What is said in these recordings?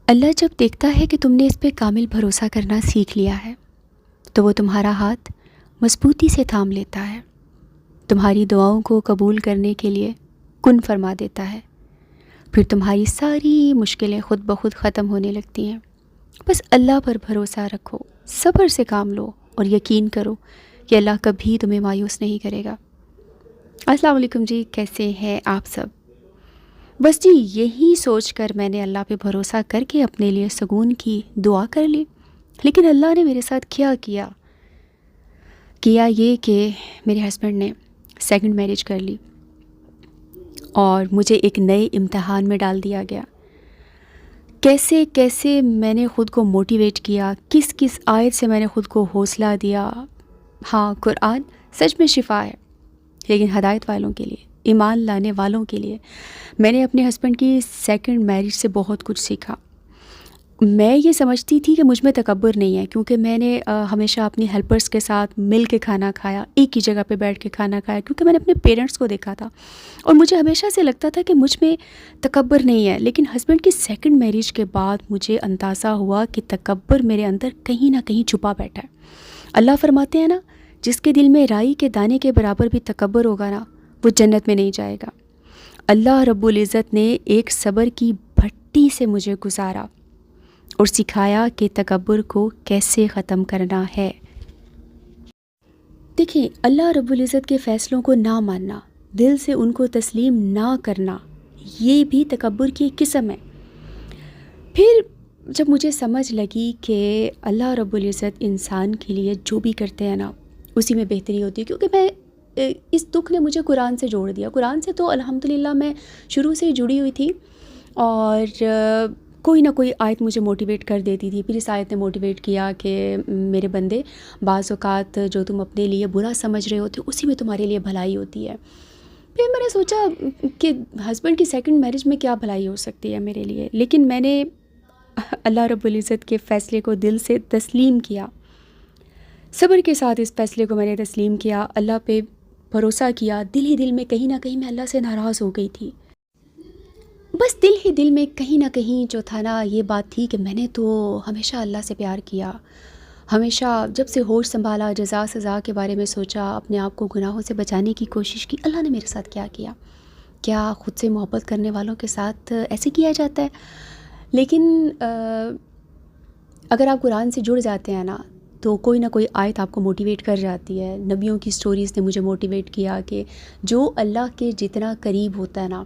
اللہ جب دیکھتا ہے کہ تم نے اس پہ کامل بھروسہ کرنا سیکھ لیا ہے تو وہ تمہارا ہاتھ مضبوطی سے تھام لیتا ہے، تمہاری دعاؤں کو قبول کرنے کے لیے کن فرما دیتا ہے، پھر تمہاری ساری مشکلیں خود بخود ختم ہونے لگتی ہیں۔ بس اللہ پر بھروسہ رکھو، صبر سے کام لو اور یقین کرو کہ اللہ کبھی تمہیں مایوس نہیں کرے گا۔ السلام علیکم جی، کیسے ہیں آپ سب؟ بس جی یہی سوچ کر میں نے اللہ پہ بھروسہ کر کے اپنے لیے سکون کی دعا کر لی، لیکن اللہ نے میرے ساتھ کیا یہ کہ میرے ہسبینڈ نے سیکنڈ میرج کر لی اور مجھے ایک نئے امتحان میں ڈال دیا گیا۔ کیسے میں نے خود کو موٹیویٹ کیا، کس آیت سے میں نے خود کو حوصلہ دیا۔ ہاں، قرآن سچ میں شفا ہے، لیکن ہدایت والوں کے لیے، ایمان لانے والوں کے لیے۔ میں نے اپنے ہسبینڈ کی سیکنڈ میرج سے بہت کچھ سیکھا۔ میں یہ سمجھتی تھی کہ مجھ میں تکبر نہیں ہے، کیونکہ میں نے ہمیشہ اپنی ہیلپرس کے ساتھ مل کے کھانا کھایا، ایک ہی جگہ پہ بیٹھ کے کھانا کھایا، کیونکہ میں نے اپنے پیرنٹس کو دیکھا تھا اور مجھے ہمیشہ سے لگتا تھا کہ مجھ میں تکبر نہیں ہے۔ لیکن ہسبینڈ کی سیکنڈ میرج کے بعد مجھے اندازہ ہوا کہ تکبر میرے اندر کہیں نہ کہیں چھپا بیٹھا ہے۔ اللہ فرماتے ہیں نا، جس کے دل میں رائی کے دانے کے برابر بھی تکبر ہوگا نا، وہ جنت میں نہیں جائے گا۔ اللہ رب العزت نے ایک صبر کی بھٹی سے مجھے گزارا اور سکھایا کہ تکبر کو کیسے ختم کرنا ہے۔ دیکھیں، اللہ رب العزت کے فیصلوں کو نہ ماننا، دل سے ان کو تسلیم نہ کرنا، یہ بھی تکبر کی ایک قسم ہے۔ پھر جب مجھے سمجھ لگی کہ اللہ رب العزت انسان کے لیے جو بھی کرتے ہیں نا، اسی میں بہتری ہوتی ہے، کیونکہ میں اس دکھ نے مجھے قرآن سے جوڑ دیا۔ قرآن سے تو الحمدللہ میں شروع سے ہی جڑی ہوئی تھی، اور کوئی نہ کوئی آیت مجھے موٹیویٹ کر دیتی تھی۔ پھر اس آیت نے موٹیویٹ کیا کہ میرے بندے، بعض اوقات جو تم اپنے لیے برا سمجھ رہے ہوتے اسی میں تمہارے لیے بھلائی ہوتی ہے۔ پھر میں نے سوچا کہ ہسبینڈ کی سیکنڈ میرج میں کیا بھلائی ہو سکتی ہے میرے لیے، لیکن میں نے اللہ رب العزت کے فیصلے کو دل سے تسلیم کیا، صبر کے ساتھ اس فیصلے کو میں نے تسلیم کیا، اللہ پہ بھروسہ کیا۔ دل ہی دل میں کہیں نہ کہیں میں اللہ سے ناراض ہو گئی تھی، بس دل ہی دل میں کہیں نہ کہیں جو تھا نا، یہ بات تھی کہ میں نے تو ہمیشہ اللہ سے پیار کیا، ہمیشہ جب سے ہوش سنبھالا جزا سزا کے بارے میں سوچا، اپنے آپ کو گناہوں سے بچانے کی کوشش کی۔ اللہ نے میرے ساتھ کیا خود سے محبت کرنے والوں کے ساتھ ایسے کیا جاتا ہے؟ لیکن اگر آپ قرآن سے جڑ جاتے ہیں نا، تو کوئی نہ کوئی آیت آپ کو موٹیویٹ کر جاتی ہے۔ نبیوں کی سٹوریز نے مجھے موٹیویٹ کیا کہ جو اللہ کے جتنا قریب ہوتا ہے نا،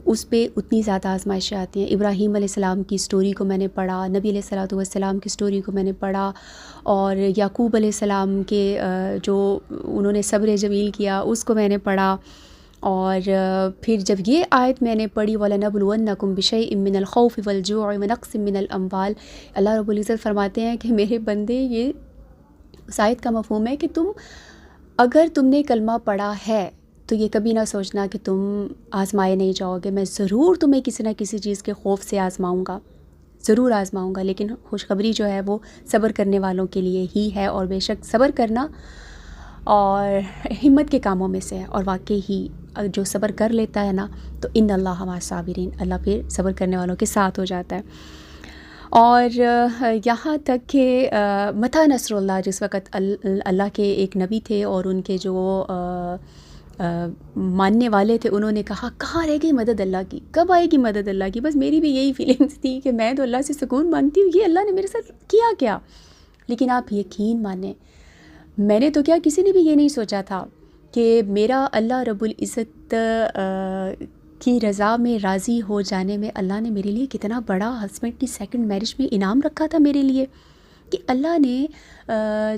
اس پہ اتنی زیادہ آزمائشیں آتی ہیں۔ ابراہیم علیہ السلام کی سٹوری کو میں نے پڑھا، نبی علیہ الصلوۃ والسلام کی سٹوری کو میں نے پڑھا، اور یعقوب علیہ السلام کے جو انہوں نے صبر جمیل کیا اس کو میں نے پڑھا۔ اور پھر جب یہ آیت میں نے پڑھی، وَلَنَبْلُوَنَّكُمْ بِشَيْءٍ مِّنَ الْخَوْفِ وَالْجُوعِ وَنَقْصٍ مِّنَ الْأَمْوَالِ، اللہ رب العزت فرماتے ہیں کہ میرے بندے، یہ اس آیت کا مفہوم ہے کہ اگر تم نے کلمہ پڑھا ہے تو یہ کبھی نہ سوچنا کہ تم آزمائے نہیں جاؤ گے۔ میں ضرور تمہیں کسی نہ کسی چیز کے خوف سے آزماؤں گا، ضرور آزماؤں گا، لیکن خوشخبری جو ہے وہ صبر کرنے والوں کے لیے ہی ہے، اور بے شک صبر کرنا اور ہمت کے کاموں میں سے ہے۔ اور واقعی ہی جو صبر کر لیتا ہے نا، تو ان اللہ مع الصابرین، اللہ پھر صبر کرنے والوں کے ساتھ ہو جاتا ہے۔ اور یہاں تک کہ متی نصر اللہ، جس وقت اللہ کے ایک نبی تھے اور ان کے جو ماننے والے تھے، انہوں نے کہا کہاں رہ گئی مدد اللہ کی، کب آئے گی مدد اللہ کی؟ بس میری بھی یہی فیلنگس تھی کہ میں تو اللہ سے سکون مانگتی ہوں، یہ اللہ نے میرے ساتھ کیا۔ لیکن آپ یقین مانیں، میں نے تو کیا، کسی نے بھی یہ نہیں سوچا تھا کہ میرا اللہ رب العزت کی رضا میں راضی ہو جانے میں اللہ نے میرے لیے کتنا بڑا ہسبینڈ کی سیکنڈ میرج میں انعام رکھا تھا میرے لیے، کہ اللہ نے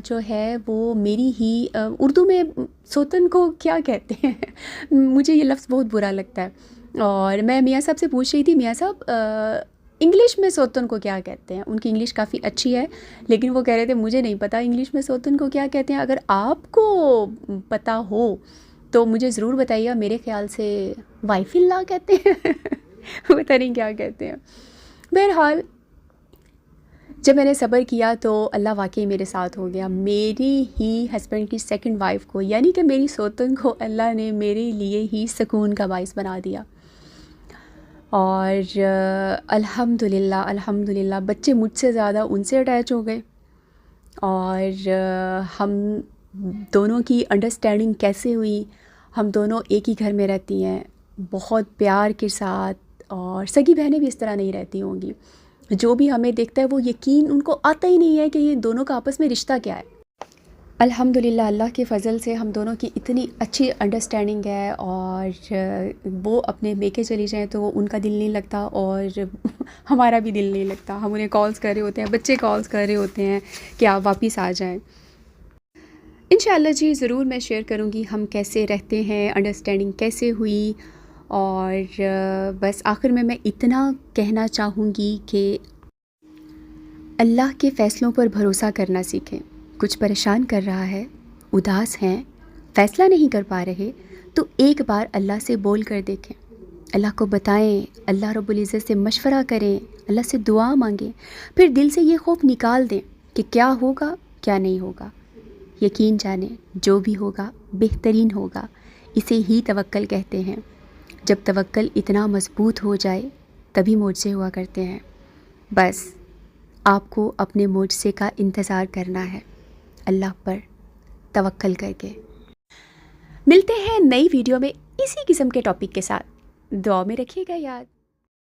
جو ہے وہ میری ہی اردو میں سوتن کو کیا کہتے ہیں مجھے یہ لفظ بہت برا لگتا ہے، اور میں میاں صاحب سے پوچھ رہی تھی، میاں صاحب انگلش میں سوتن کو کیا کہتے ہیں؟ ان کی انگلش کافی اچھی ہے، لیکن وہ کہہ رہے تھے مجھے نہیں پتہ انگلش میں سوتن کو کیا کہتے ہیں، اگر آپ کو پتہ ہو تو مجھے ضرور بتائیے۔ میرے خیال سے وائف اللہ کہتے ہیں پتہ نہیں کیا کہتے ہیں۔ بہرحال جب میں نے صبر کیا تو اللہ واقعی میرے ساتھ ہو گیا۔ میری ہی ہسبینڈ کی سیکنڈ وائف کو، یعنی کہ میری سوتن کو، اللہ نے میرے لیے ہی سکون کا باعث بنا دیا۔ اور الحمدللہ بچے مجھ سے زیادہ ان سے اٹیچ ہو گئے، اور ہم دونوں کی انڈرسٹینڈنگ کیسے ہوئی، ہم دونوں ایک ہی گھر میں رہتی ہیں بہت پیار کے ساتھ، اور سگی بہنیں بھی اس طرح نہیں رہتی ہوں گی، جو بھی ہمیں دیکھتا ہے وہ یقین ان کو آتا ہی نہیں ہے کہ یہ دونوں کا آپس میں رشتہ کیا ہے۔ الحمدللہ اللہ کے فضل سے ہم دونوں کی اتنی اچھی انڈرسٹینڈنگ ہے، اور وہ اپنے میکے چلی جائیں تو وہ ان کا دل نہیں لگتا اور ہمارا بھی دل نہیں لگتا، ہم انہیں کالز کر رہے ہوتے ہیں، بچے کالز کر رہے ہوتے ہیں کہ آپ واپس آ جائیں۔ انشاءاللہ جی ضرور میں شیئر کروں گی ہم کیسے رہتے ہیں، انڈرسٹینڈنگ کیسے ہوئی، اور بس آخر میں اتنا کہنا چاہوں گی کہ اللہ کے فیصلوں پر بھروسہ کرنا سیکھیں۔ کچھ پریشان کر رہا ہے، اداس ہیں، فیصلہ نہیں کر پا رہے، تو ایک بار اللہ سے بول کر دیکھیں، اللہ کو بتائیں، اللہ رب العزت سے مشورہ کریں، اللہ سے دعا مانگیں، پھر دل سے یہ خوف نکال دیں کہ کیا ہوگا کیا نہیں ہوگا۔ یقین جانیں جو بھی ہوگا بہترین ہوگا، اسے ہی توکل کہتے ہیں۔ جب توکل اتنا مضبوط ہو جائے تبھی معجزے ہوا کرتے ہیں۔ بس آپ کو اپنے معجزے کا انتظار کرنا ہے، اللہ پر توکل کر کے۔ ملتے ہیں نئی ویڈیو میں اسی قسم کے ٹاپک کے ساتھ، دعا میں رکھیے گا یاد۔